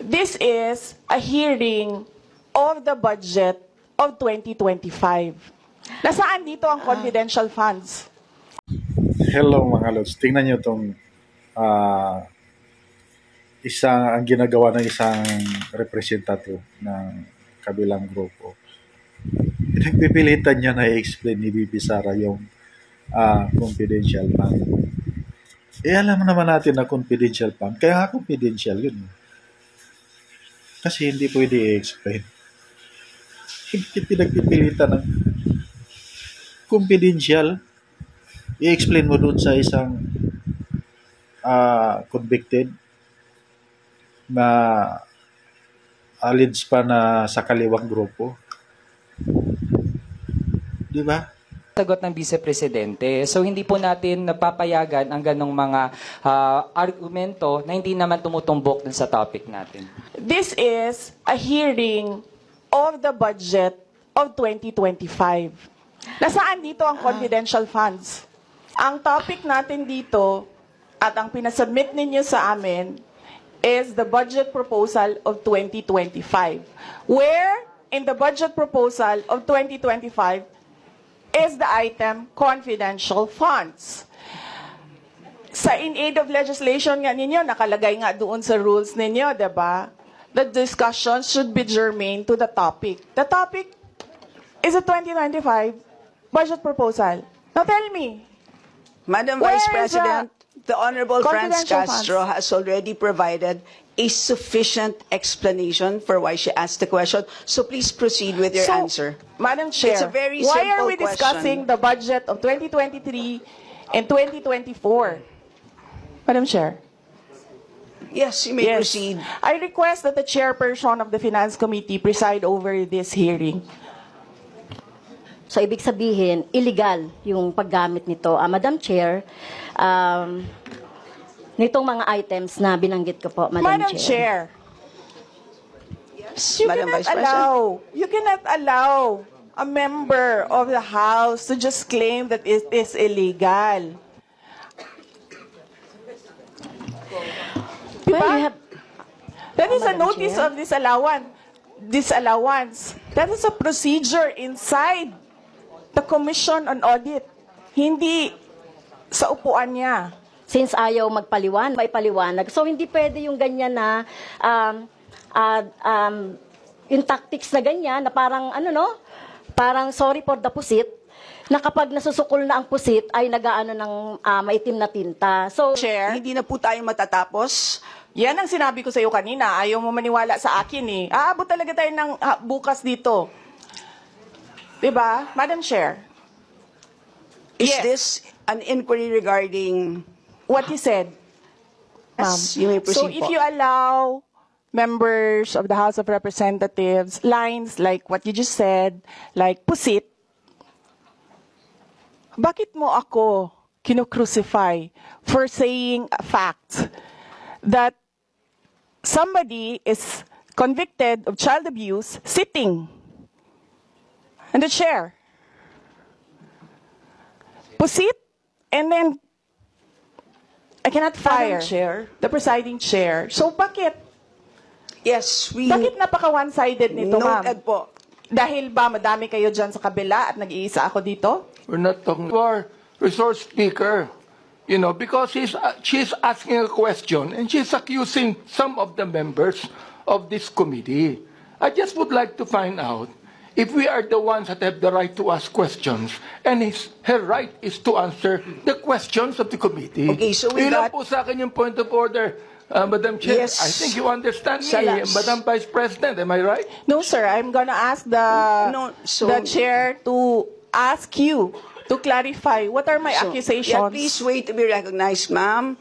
This is a hearing of the budget of 2025. Nasaan dito ang confidential funds? Hello mga lods, tingnan nyo itong ang ginagawa ng isang representative ng kabilang grupo. Pinagpipilitan niya na i-explain ni VP Sara yung confidential fund. Alam naman natin na confidential fund, kaya confidential yun. Kasi hindi pwede i-explain. Hindi pinagpipilitan ng confidential. I-explain mo doon sa isang convicted na alleged pa na sa kaliwang grupo. Di ba? Sagot ng Vice Presidente. So hindi po natin napapayagan ang ganong mga argumento na hindi naman tumutumbok dun sa topic natin. This is a hearing of the budget of 2025. Nasaan dito ang confidential funds? Ang topic natin dito at ang pinasubmit ninyo sa amin is the budget proposal of 2025. Where in the budget proposal of 2025 is the item confidential funds. Sa in aid of legislation nga ninyo, nakalagay nga doon sa rules ninyo, diba? The discussion should be germane to the topic. The topic is a 2025 budget proposal. Now tell me. Madam Where Vice is President, the Honorable Franz confidential Castro has already provided a sufficient explanation for why she asked the question. So please proceed with your answer. Madam Chair, It's a very why are simple we discussing the budget of 2023 and 2024? Madam Chair. Yes, you may proceed. I request that the chairperson of the Finance Committee preside over this hearing. So, ibig sabihin, illegal yung paggamit nito. Madam Chair, nitong mga items na binanggit ko po, Madam Chair. Yes, You Madam cannot Vice President. you cannot allow a member of the House to just claim that it is illegal. Well, you have... That is a Madam notice Chair. of disallowance. That is a procedure inside the Commission on Audit. Hindi sa upuan niya. Since ayaw may paliwanag. So, hindi pwede yung ganyan na, yung tactics na ganyan, na parang, parang sorry for the pusit, na kapag nasusukol na ang pusit, ay nagaano ng maitim na tinta. So, Chair, Hindi na po tayo matatapos. yan ang sinabi ko sa iyo kanina. Ayaw mo maniwala sa akin eh. Aabot talaga tayo ng bukas dito. Diba? Madam Chair. Is Yes. this an inquiry regarding... What he said. Yes, you may So proceed if po. you allow members of the House of Representatives lines like what you just said, like pusit, bakit mo ako kinocrucify for saying a fact that somebody is convicted of child abuse sitting in the chair? Pusit, and then I cannot fire the presiding chair. So bakit? Yes, Bakit napaka one-sided nito, ma'am? noted po. Dahil ba madami kayo dyan sa kabila at nag-iisa ako dito? We're not talking to our resource speaker, because she's asking a question and she's accusing some of the members of this committee. I just would like to find out if we are the ones that have the right to ask questions and her right is to answer the questions of the committee. Okay, so with Yun lang that- po sa akin yung point of order, Madam Chair. Yes. I think you understand me, Salas. Madam Vice President. Am I right? No, sir. I'm gonna ask the chair to ask you to clarify what are my accusations. Yeah, please wait to be recognized, ma'am.